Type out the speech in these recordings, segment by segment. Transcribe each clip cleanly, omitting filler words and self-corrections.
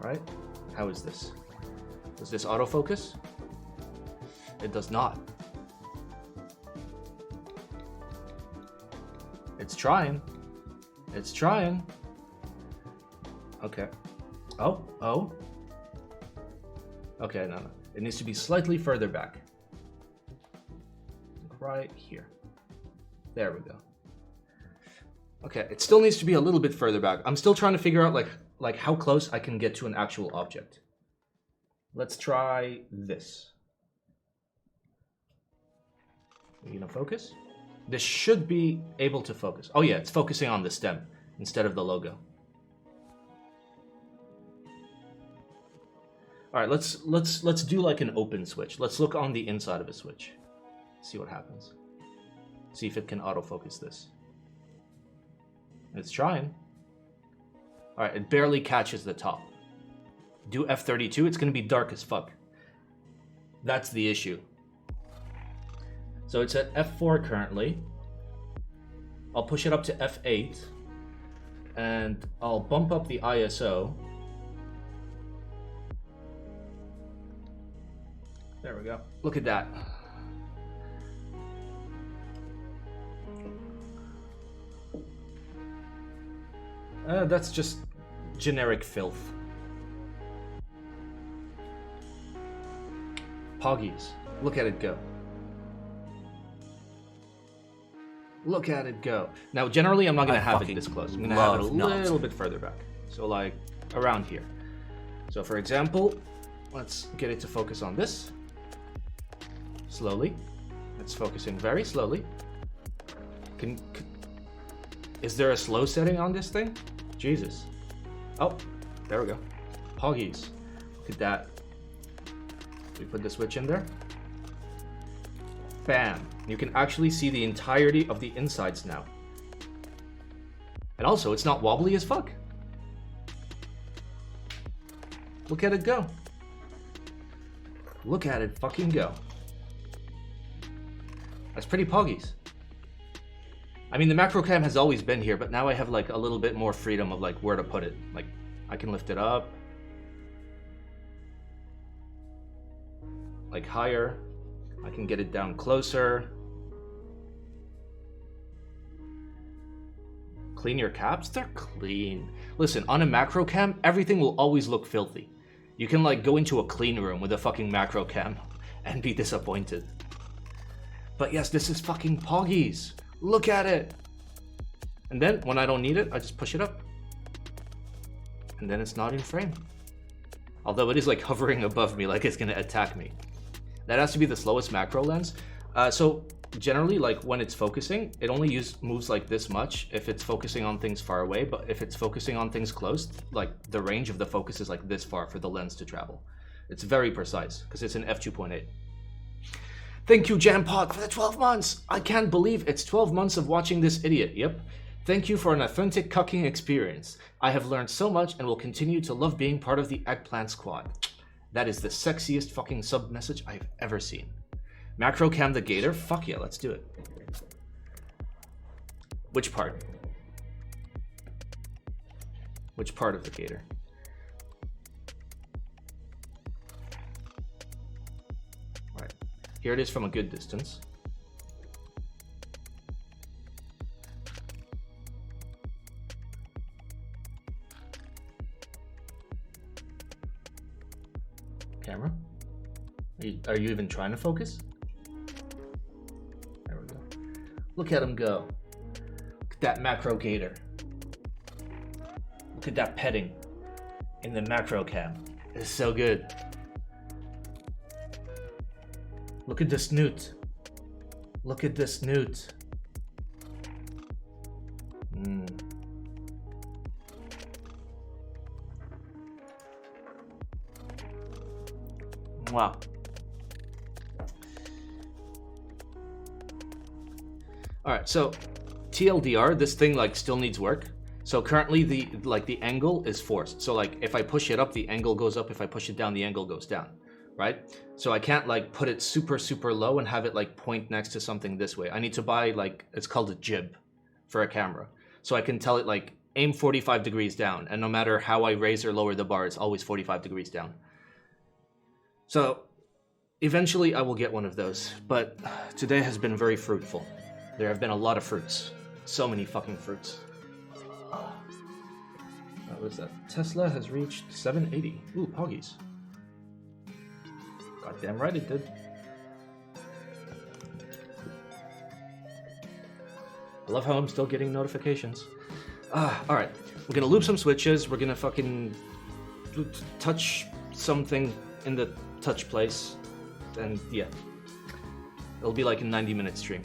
right? How is this? Does this autofocus? It does not. It's trying. It's trying. Okay. Oh. Okay, no. It needs to be slightly further back. Right here. There we go. Okay, it still needs to be a little bit further back. I'm still trying to figure out like how close I can get to an actual object. Let's try this. Are you gonna focus? This should be able to focus. Oh yeah, it's focusing on the stem instead of the logo. All right, let's do like an open switch. Let's look on the inside of a switch. See what happens. See if it can autofocus this. It's trying. All right, it barely catches the top. Do F32, it's gonna be dark as fuck. That's the issue. So it's at F4 currently. I'll push it up to F8 and I'll bump up the ISO. There we go. Look at that. That's just generic filth. Poggies. Look at it go. Look at it go. Now, generally, I'm not going to have it this close. I'm going to have it a little bit further back. So, like, around here. So, for example, let's get it to focus on this. Slowly. It's focusing very slowly. Is there a slow setting on this thing? Jesus. Oh, there we go. Poggies. Look at that. We put the switch in there. Bam. You can actually see the entirety of the insides now. And also, it's not wobbly as fuck. Look at it go. Look at it fucking go. That's pretty poggies. I mean, the macro cam has always been here, but now I have like a little bit more freedom of like where to put it. Like, I can lift it up. Like higher. I can get it down closer. Clean your caps? They're clean. Listen, on a macro cam, everything will always look filthy. You can like go into a clean room with a fucking macro cam and be disappointed. But yes, this is fucking poggies. Look at it. And then when I don't need it, I just push it up. And then it's not in frame. Although it is like hovering above me like it's gonna attack me. That has to be the slowest macro lens. So generally, like when it's focusing, it only moves like this much if it's focusing on things far away. But if it's focusing on things close, like the range of the focus is like this far for the lens to travel. It's very precise because it's an f2.8. Thank you, Jampod, for the 12 months. I can't believe it's 12 months of watching this idiot. Yep. Thank you for an authentic cucking experience. I have learned so much and will continue to love being part of the Eggplant Squad. That is the sexiest fucking sub message I've ever seen. Macro cam the gator? Fuck yeah, let's do it. Which part? Which part of the gator? Right. Here it is from a good distance. Camera? Are you even trying to focus? There we go. Look at him go. Look at that macro gator. Look at that petting in the macro cam. It's so good. Look at the snoot. Look at the snoot. Wow. All right, so TLDR, this thing like still needs work. So currently the angle is forced. So like if I push it up, the angle goes up. If I push it down, the angle goes down, right? So I can't like put it super low and have it like point next to something this way. I need to buy like, it's called a jib for a camera. So I can tell it like aim 45 degrees down, and no matter how I raise or lower the bar, it's always 45 degrees down. So eventually I will get one of those, but today has been very fruitful. There have been a lot of fruits. So many fucking fruits. What was that? Tesla has reached 780. Ooh, Poggies. Goddamn right it did. I love how I'm still getting notifications. Alright. We're gonna loop some switches. We're gonna fucking touch something in the touch place. And yeah. It'll be like a 90-minute stream.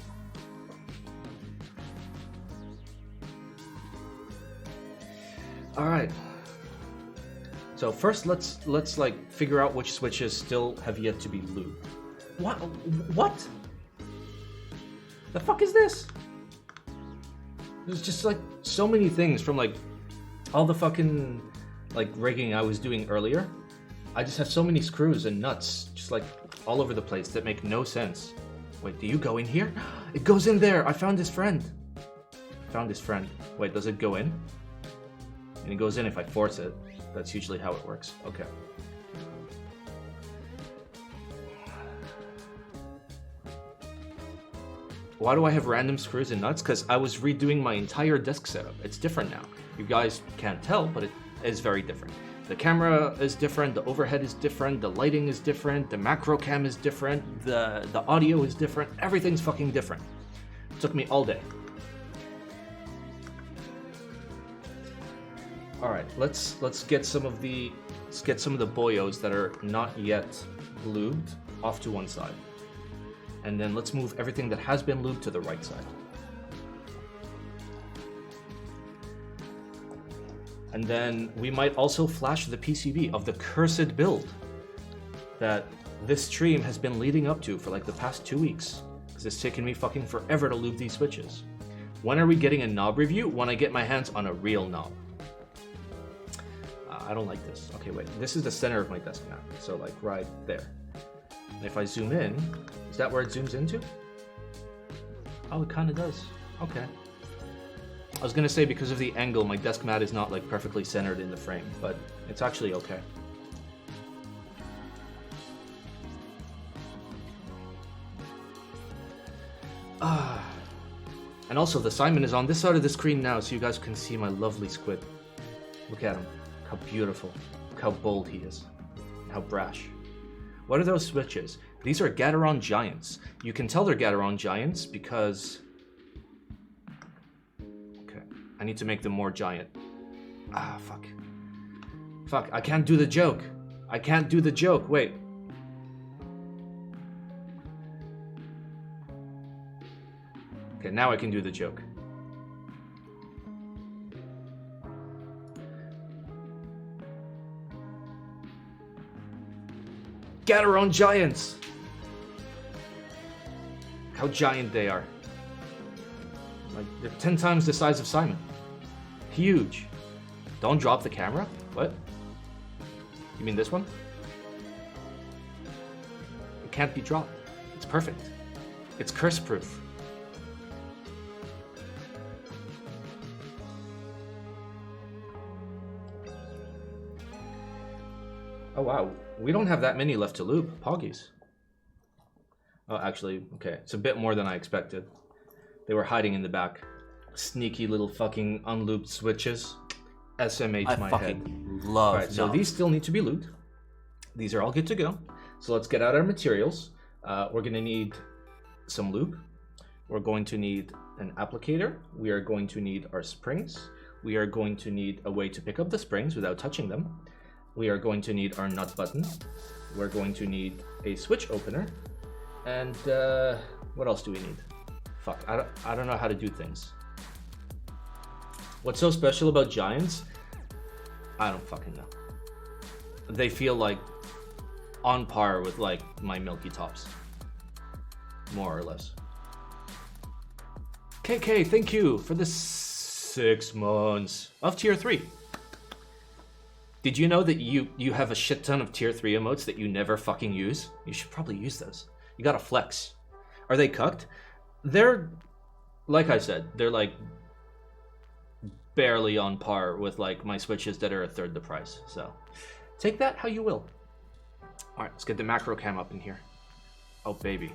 Alright. So first let's like figure out which switches still have yet to be lubed. What? The fuck is this? There's just like so many things from like all the fucking like rigging I was doing earlier. I just have so many screws and nuts just like all over the place that make no sense. Wait, do you go in here? It goes in there. I found his friend. Wait, does it go in? And it goes in if I force it. That's usually how it works. Okay. Why do I have random screws and nuts? Because I was redoing my entire desk setup. It's different now. You guys can't tell, but it is very different. The camera is different, the overhead is different, the lighting is different, the macro cam is different, the audio is different, everything's fucking different. It took me all day. Alright, let's get some of the boyos that are not yet lubed off to one side. And then let's move everything that has been lubed to the right side. And then we might also flash the PCB of the cursed build that this stream has been leading up to for like the past 2 weeks. Because it's taken me fucking forever to lube these switches. When are we getting a knob review? When I get my hands on a real knob. I don't like this. Okay, wait. This is the center of my desk mat. So like right there. And if I zoom in, is that where it zooms into? Oh, it kind of does. Okay. I was gonna say because of the angle, my desk mat is not like perfectly centered in the frame, but it's actually okay. And also the Simon is on this side of the screen now, so you guys can see my lovely squid. Look at him. How beautiful. Look how bold he is. How brash. What are those switches? These are Gateron Giants. You can tell they're Gateron Giants because... Okay, I need to make them more giant. Fuck. Fuck, I can't do the joke. Wait. Okay, now I can do the joke. Gateron Giants! How giant they are. Like, they're 10 times the size of Simon. Huge. Don't drop the camera? What? You mean this one? It can't be dropped. It's perfect. It's curse-proof. Oh wow, we don't have that many left to loop. Poggies. Oh, actually, okay. It's a bit more than I expected. They were hiding in the back. Sneaky little fucking unlooped switches. SMH my head. I fucking love Alright, so these still need to be looped. These are all good to go. So let's get out our materials. We're gonna need some lube. We're going to need an applicator. We are going to need our springs. We are going to need a way to pick up the springs without touching them. We are going to need our nut button. We're going to need a switch opener. And what else do we need? Fuck, I don't know how to do things. What's so special about Giants? I don't fucking know. They feel like on par with like my Milky Tops. More or less. KK, thank you for the 6 months of tier 3. Did you know that you have a shit ton of tier 3 emotes that you never fucking use? You should probably use those. You gotta flex. Are they cucked? They're, like I said, they're like barely on par with like my switches that are a third the price. So take that how you will. All right, let's get the macro cam up in here. Oh baby,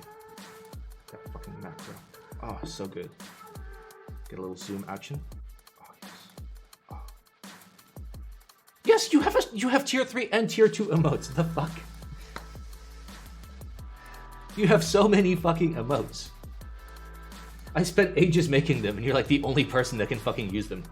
that fucking macro. Oh, so good. Get a little zoom action. Oh yes. Oh. Yes, you have tier 3 and tier 2 emotes. The fuck? You have so many fucking emotes. I spent ages making them, and you're like the only person that can fucking use them.